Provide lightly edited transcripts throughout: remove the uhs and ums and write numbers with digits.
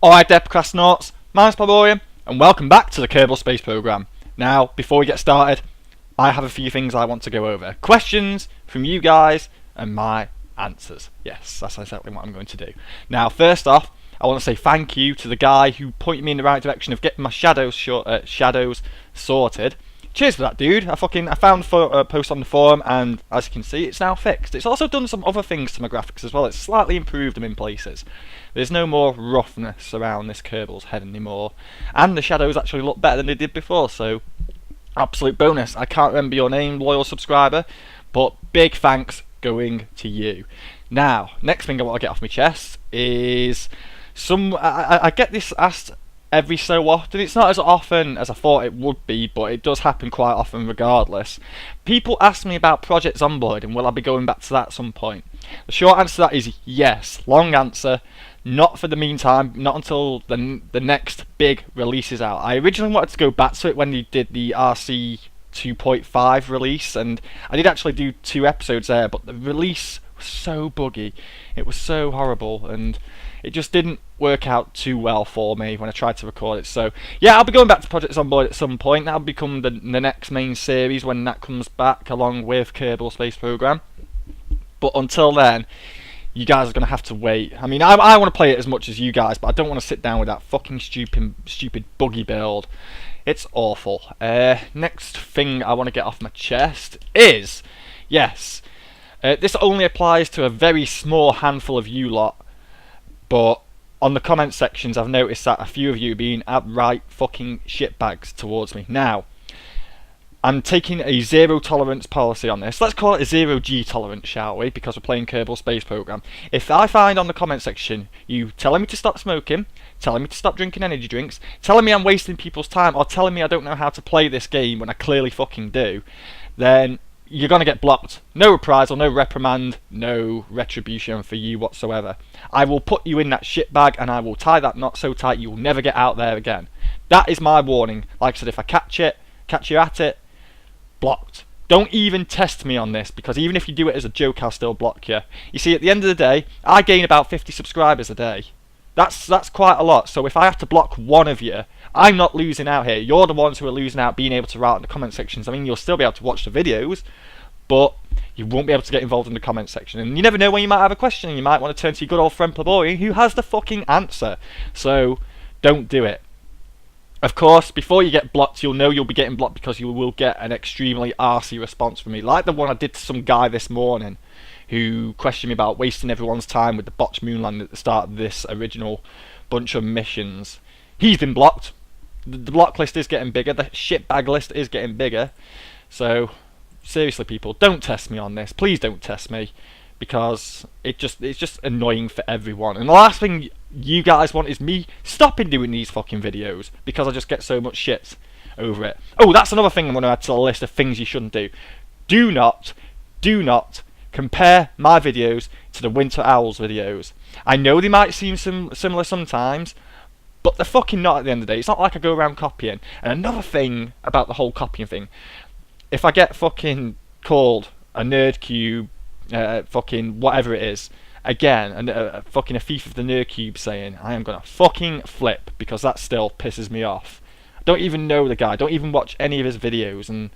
Alright there, Procrastinauts, my name's Pleborian, and welcome back to the Kerbal Space Program. Now, before we get started, I have a few things I want to go over. Questions from you guys, and my answers. Yes, that's exactly what I'm going to do. Now, first off, I want to say thank you to the guy who pointed me in the right direction of getting my shadows sorted. Cheers for that, dude. I found a post on the forum, and as you can see, it's now fixed. It's also done some other things to my graphics as well. It's slightly improved them in places. There's no more roughness around this Kerbal's head anymore, and the shadows actually look better than they did before, so absolute bonus. I can't remember your name, loyal subscriber, but big thanks going to you. Now, next thing I want to get off my chest is I get this asked every so often. It's not as often as I thought it would be, but it does happen quite often regardless. People ask me about Project Zomboid and will I be going back to that at some point. The short answer to that is yes. Long answer, not for the meantime, not until the next big release is out. I originally wanted to go back to it when they did the RC 2.5 release, and I did actually do 2 episodes there, but the release was so buggy, it was so horrible, and it just didn't work out too well for me when I tried to record it. So yeah, I'll be going back to Project Zomboid at some point. That'll become the next main series when that comes back, along with Kerbal Space Program. But until then, you guys are going to have to wait. I mean, I want to play it as much as you guys, but I don't want to sit down with that fucking stupid buggy build. It's awful. Next thing I want to get off my chest is, yes, this only applies to a very small handful of you lot, but on the comment sections I've noticed that a few of you are being outright fucking shitbags towards me. Now, I'm taking a zero tolerance policy on this. Let's call it a 0G tolerance, shall we? Because we're playing Kerbal Space Program. If I find on the comment section you telling me to stop smoking, telling me to stop drinking energy drinks, telling me I'm wasting people's time, or telling me I don't know how to play this game when I clearly fucking do, then you're going to get blocked. No reprisal, no reprimand, no retribution for you whatsoever. I will put you in that shit bag and I will tie that knot so tight you will never get out there again. That is my warning. Like I said, if I catch you at it, blocked. Don't even test me on this, because even if you do it as a joke, I'll still block you. You see, at the end of the day, I gain about 50 subscribers a day. That's quite a lot, so if I have to block one of you, I'm not losing out here. You're the ones who are losing out being able to write in the comment sections. I mean, you'll still be able to watch the videos, but you won't be able to get involved in the comment section. And you never know when you might have a question, and you might want to turn to your good old friend Pleborian, who has the fucking answer. So, don't do it. Of course, before you get blocked, you'll know you'll be getting blocked because you will get an extremely arsey response from me. Like the one I did to some guy this morning, who questioned me about wasting everyone's time with the botched moon landing at the start of this original bunch of missions. He's been blocked. The block list is getting bigger. The shitbag list is getting bigger. So, seriously, people, don't test me on this. Please don't test me, because it's just annoying for everyone. And the last thing you guys want is me stopping doing these fucking videos because I just get so much shit over it. Oh, that's another thing I'm going to add to the list of things you shouldn't do. Do not compare my videos to the Winter Owls videos. I know they might seem similar sometimes, but they're fucking not at the end of the day. It's not like I go around copying. And another thing about the whole copying thing, if I get fucking called a nerd cube, fucking whatever it is, again, and fucking a thief of the nerd cube saying, I am gonna fucking flip, because that still pisses me off. I don't even know the guy, don't even watch any of his videos, and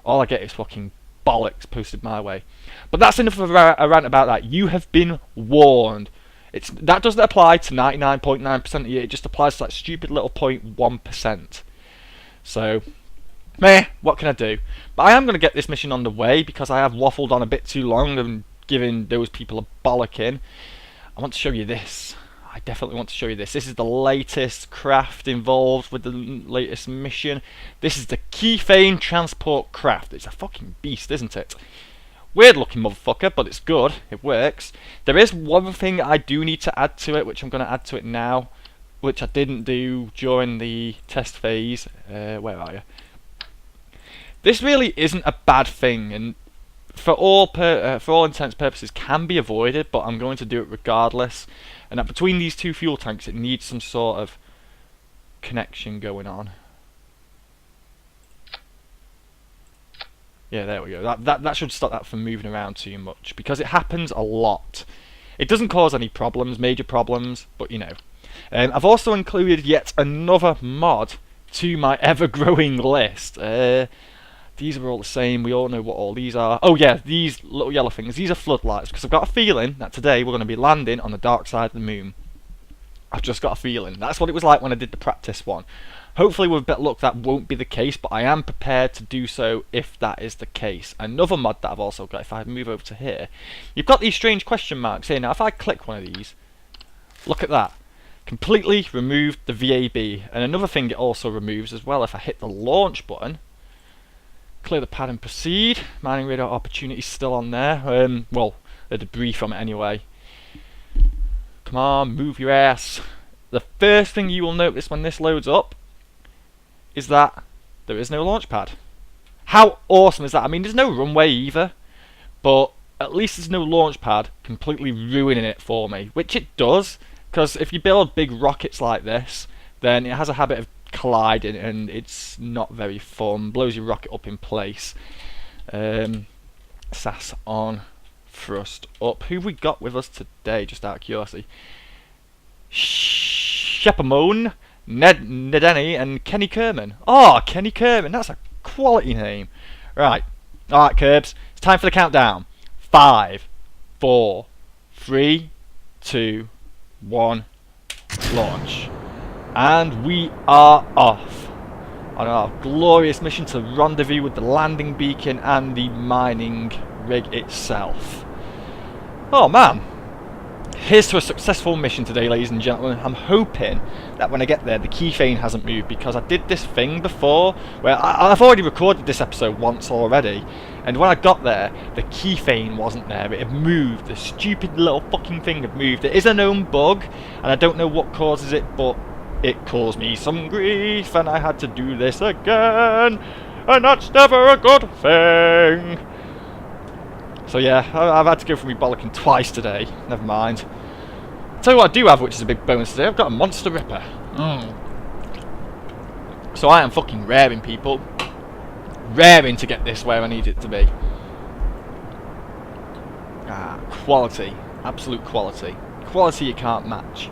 all I get is fucking bollocks posted my way. But that's enough of a rant about that. You have been warned. That doesn't apply to 99.9% of you, it just applies to that stupid little 0.1%. So, meh, what can I do? But I am going to get this mission on the way, because I have waffled on a bit too long and giving those people a bollocking. I want to show you this. I definitely want to show you this. This is the latest craft involved with the latest mission. This is the kethane transport craft. It's a fucking beast, isn't it? Weird looking motherfucker, but it's good. It works. There is one thing I do need to add to it, which I'm going to add to it now, which I didn't do during the test phase. Where are you? This really isn't a bad thing, and for all intents and purposes can be avoided, but I'm going to do it regardless. And that between these two fuel tanks, it needs some sort of connection going on. Yeah, there we go. That should stop that from moving around too much, because it happens a lot. It doesn't cause any problems, major problems, but you know. I've also included yet another mod to my ever-growing list. These are all the same, we all know what all these are. Oh yeah, these little yellow things, these are floodlights, because I've got a feeling that today we're going to be landing on the dark side of the moon. I've just got a feeling. That's what it was like when I did the practice one. Hopefully with a bit of luck that won't be the case, but I am prepared to do so if that is the case. Another mod that I've also got, if I move over to here, you've got these strange question marks here. Now if I click one of these, look at that. Completely removed the VAB. And another thing it also removes as well, if I hit the launch button, clear the pad and proceed. Mining radar opportunity still on there. Well, the debris from it anyway. Come on, move your ass. The first thing you will notice when this loads up is that there is no launch pad. How awesome is that? I mean, there's no runway either, but at least there's no launch pad completely ruining it for me, which it does, because if you build big rockets like this, then it has a habit of colliding and it's not very fun. Blows your rocket up in place. SAS on, thrust up. Who have we got with us today, just out of curiosity? Shepamone, Nedeni and Kenny Kerman. Oh, Kenny Kerman, that's a quality name. Right, alright Kerbs, it's time for the countdown. 5, 4, 3, 2, 1, launch. And we are off on our glorious mission to rendezvous with the landing beacon and the mining rig itself. Oh man, here's to a successful mission today, ladies and gentlemen. I'm hoping that when I get there the kethane hasn't moved, because I did this thing before where I've already recorded this episode once already, and when I got there the kethane wasn't there. It had moved. The stupid little fucking thing had moved. It is a known bug and I don't know what causes it, but it caused me some grief and I had to do this again, and that's never a good thing. So yeah, I've had to go for me bollocking twice today. Never mind. Tell you what I do have, which is a big bonus today. I've got a monster ripper. So I am fucking raring, people. Raring to get this where I need it to be. Quality. Absolute quality. Quality you can't match.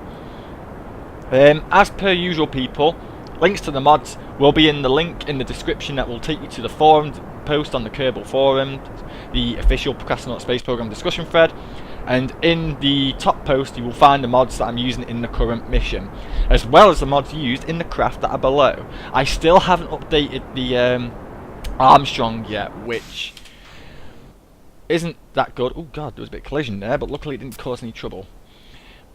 As per usual, people, links to the mods will be in the link in the description that will take you to the forum post on the Kerbal forum, the official Procrastinaut Space Program discussion thread, and in the top post you will find the mods that I'm using in the current mission, as well as the mods used in the craft that are below. I still haven't updated the Armstrong yet, which isn't that good. Oh god, there was a bit of collision there, but luckily it didn't cause any trouble.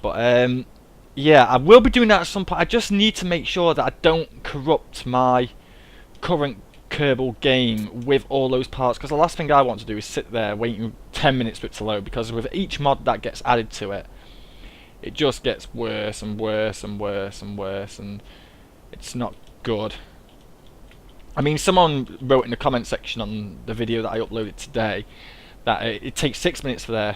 But yeah, I will be doing that at some point. I just need to make sure that I don't corrupt my current Kerbal game with all those parts, because the last thing I want to do is sit there waiting 10 minutes for it to load, because with each mod that gets added to it, it just gets worse and worse and worse and worse, and it's not good. I mean, someone wrote in the comment section on the video that I uploaded today that it takes 6 minutes for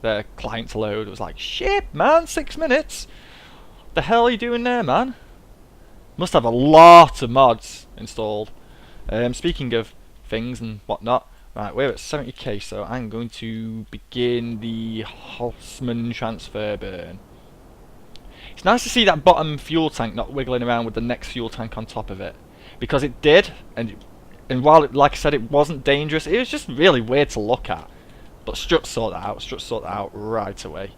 their client to load. It was like, shit man, 6 minutes? What the hell are you doing there, man? Must have a lot of mods installed. Speaking of things and whatnot, right, we're at 70k, so I'm going to begin the Hoffman transfer burn. It's nice to see that bottom fuel tank not wiggling around with the next fuel tank on top of it, because it did, and while it, like I said, it wasn't dangerous, it was just really weird to look at. But Struts sort that out. Struts sort that out right away.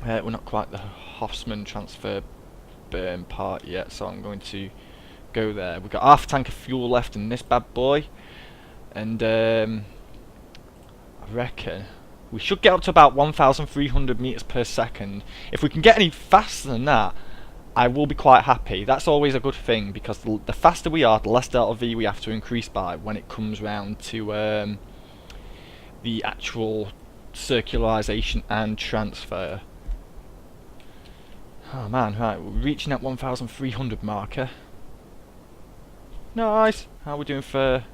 We're not quite the Hoffman transfer burn part yet, so I'm going to go there. We've got half a tank of fuel left in this bad boy, and I reckon we should get up to about 1,300 meters per second. If we can get any faster than that, I will be quite happy. That's always a good thing, because the faster we are, the less delta V we have to increase by when it comes round to the actual circularization and transfer. Oh man, right, we're reaching that 1,300 marker. Nice. How are we doing for...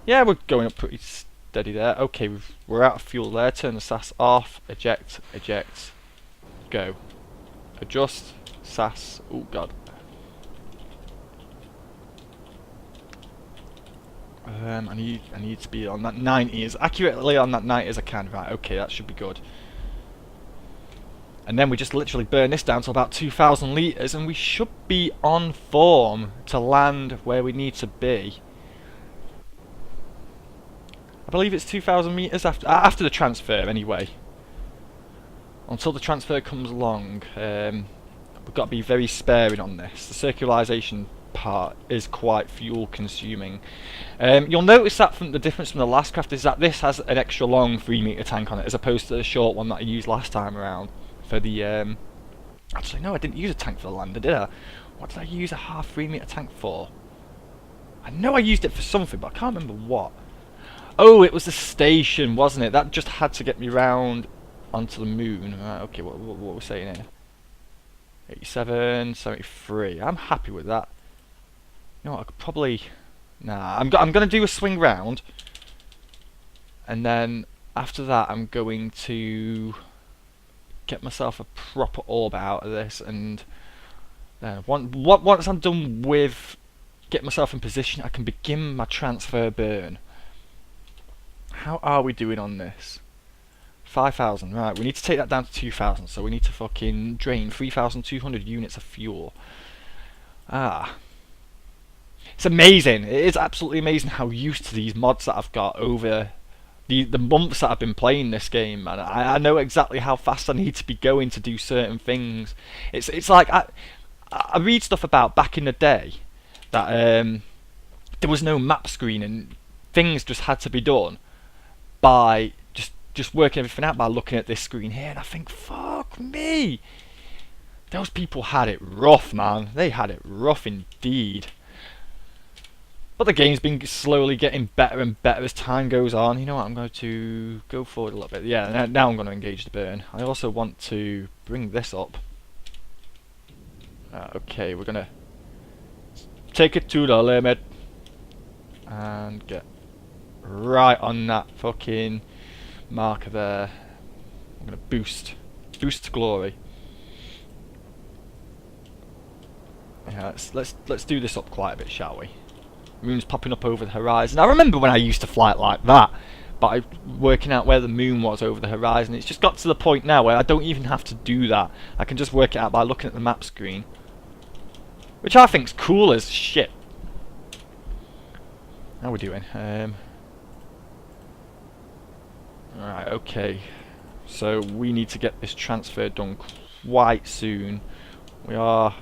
Yeah, we're going up pretty steady there. Okay, we're out of fuel there. Turn the SAS off. Eject. Eject. Go. Adjust. SAS. Oh god. I need to be on that 90 as accurately on that 90 as I can. Right. Okay, that should be good. And then we just literally burn this down to about 2,000 litres, and we should be on form to land where we need to be. I believe it's 2,000 metres after the transfer, anyway. Until the transfer comes along, we've got to be very sparing on this. The circularisation part is quite fuel consuming. You'll notice that from the difference from the last craft is that this has an extra long 3 metre tank on it, as opposed to the short one that I used last time around for the actually no, I didn't use a tank for the lander, did I? What did I use a half 3 metre tank for? I know I used it for something, but I can't remember what. Oh, it was the station, wasn't it? That just had to get me round onto the moon. Right, okay, what we're saying here? 87, 73. I'm happy with that. You know what, I could probably... Nah, I'm going to do a swing round. And then after that, I'm going to get myself a proper orb out of this. And then once I'm done with getting myself in position, I can begin my transfer burn. How are we doing on this? 5,000, right, we need to take that down to 2,000, so we need to fucking drain 3,200 units of fuel. It's amazing, it is absolutely amazing how used to these mods that I've got over the months that I've been playing this game, and I know exactly how fast I need to be going to do certain things. It's like, I read stuff about back in the day, that there was no map screen, and things just had to be done by just working everything out by looking at this screen here, and I think, fuck me, those people had it rough, man. They had it rough indeed. But the game's been slowly getting better and better as time goes on. You know what, I'm going to go forward a little bit. Yeah, now I'm going to engage the burn. I also want to bring this up. Okay, we're going to take it to the limit and get right on that fucking marker there. I'm gonna boost to glory. Yeah, let's do this up quite a bit, shall we? Moon's popping up over the horizon. I remember when I used to fly it like that, by working out where the moon was over the horizon. It's just got to the point now where I don't even have to do that. I can just work it out by looking at the map screen, which I think's cool as shit. How are we doing? Alright, okay. So we need to get this transfer done quite soon. We are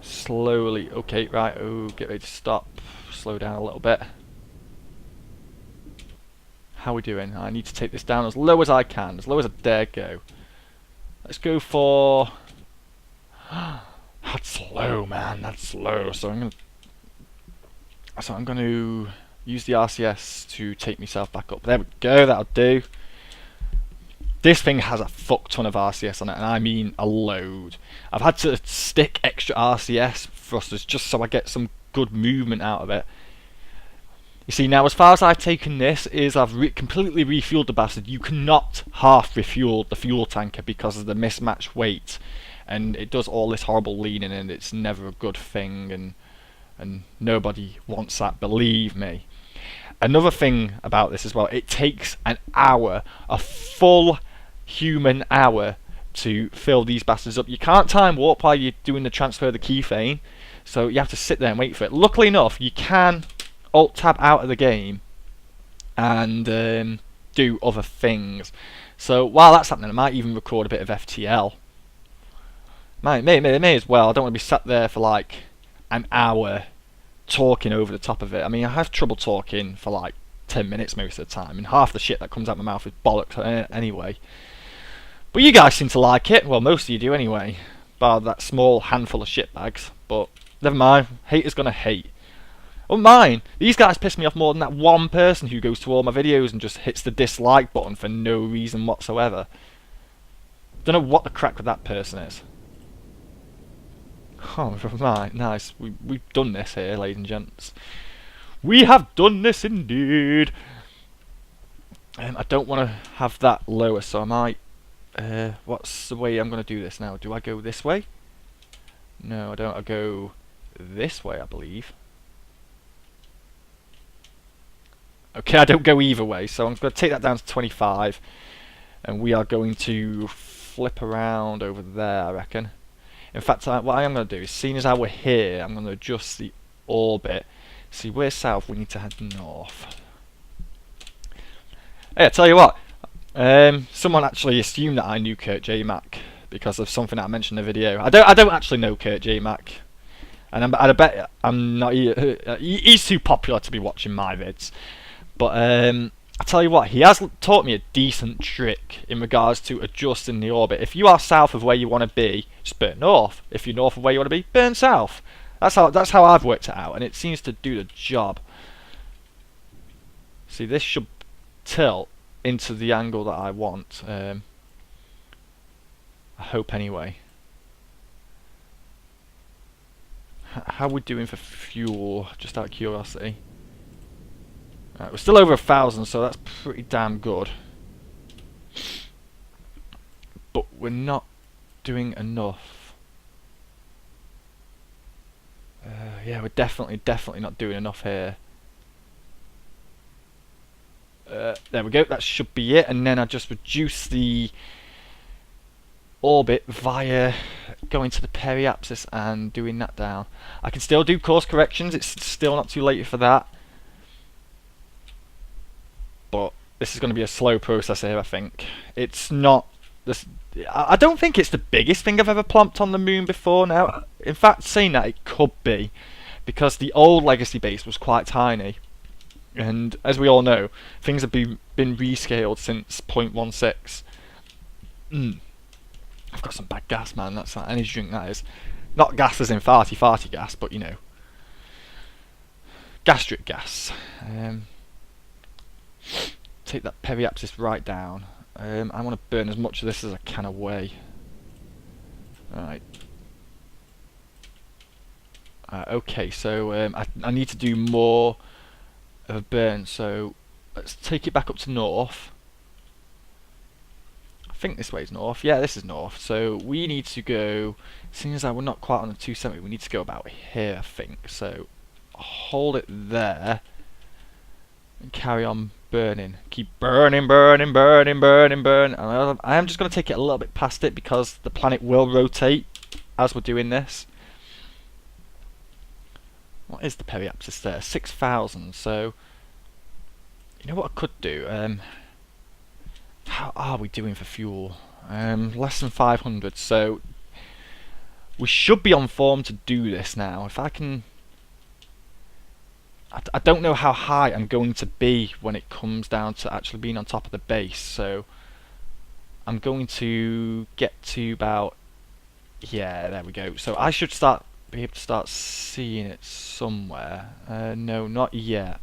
slowly... Okay, right, oh, get ready to stop. Slow down a little bit. How are we doing? I need to take this down as low as I can, as low as I dare go. Let's go for... That's low, man, that's low. So I'm going to use the RCS to take myself back up. There we go, that'll do. This thing has a fuck ton of RCS on it, and I mean a load. I've had to stick extra RCS thrusters just so I get some good movement out of it. You see, now as far as I've taken this, is I've completely refueled the bastard. You cannot half refuel the fuel tanker because of the mismatched weight, and it does all this horrible leaning, and it's never a good thing, and nobody wants that, believe me. Another thing about this as well, it takes an hour, a full human hour, to fill these bastards up. You can't time warp while you're doing the transfer of the kethane, so you have to sit there and wait for it. Luckily enough, you can alt-tab out of the game and do other things. So while that's happening, I might even record a bit of FTL. May as well. I don't want to be sat there for like an hour talking over the top of it. I mean, I have trouble talking for like 10 minutes most of the time, and half the shit that comes out my mouth is bollocks anyway. But you guys seem to like it. Well, most of you do anyway, bar that small handful of shitbags. But never mind, haters gonna hate. Oh, mine. These guys piss me off more than that one person who goes to all my videos and just hits the dislike button for no reason whatsoever. Don't know what the crack with that person is. Oh, right, nice. We've done this here, ladies and gents. We have done this indeed. I don't want to have that lower, so I might... what's the way I'm going to do this now? Do I go this way? No, I don't. I go this way, I believe. Okay, I don't go either way, so I'm going to take that down to 25. And we are going to flip around over there, I reckon. In fact, what I am going to do is, seeing as how we're here, I'm going to adjust the orbit. See, we're south, we need to head north. Hey, I tell you what, someone actually assumed that I knew Kurt J. Mac because of something that I mentioned in the video. I don't actually know Kurt J. Mac, and I bet I'm not. He's too popular to be watching my vids. But I tell you what, he has taught me a decent trick in regards to adjusting the orbit. If you are south of where you want to be, just burn north. If you're north of where you want to be, burn south. That's how I've worked it out, and it seems to do the job. See, this should tilt into the angle that I want. I hope anyway. How are we doing for fuel? Just out of curiosity. Right, we're still over 1,000, so that's pretty damn good. But we're not doing enough. Yeah, we're definitely not doing enough here. There we go, that should be it, and then I just reduce the orbit via going to the periapsis and doing that down. I can still do course corrections, it's still not too late for that. But this is going to be a slow process here, I think. It's not this. I don't think it's the biggest thing I've ever plonked on the moon before now. In fact, saying that, it could be, because the old legacy base was quite tiny. And as we all know, things have been rescaled since 0.16. I've got some bad gas, man. That's that energy drink, that is. Not gas as in farty gas, but you know. Gastric gas. Take that periapsis right down. I want to burn as much of this as I can away. Right. Okay, so I need to do more of a burn, so let's take it back up to north. I think this way is north. Yeah, this is north. So we need to go, seeing as we're not quite on the 270, we need to go about here, I think. So hold it there and carry on burning. Keep burning. And I am just going to take it a little bit past it because the planet will rotate as we're doing this. What is the periapsis there? 6,000. So, you know what I could do? How are we doing for fuel? Less than 500. So, we should be on form to do this now. If I can... I don't know how high I'm going to be when it comes down to actually being on top of the base. So, I'm going to get to about... Yeah, there we go. So, I should be able to start seeing it somewhere. No, not yet.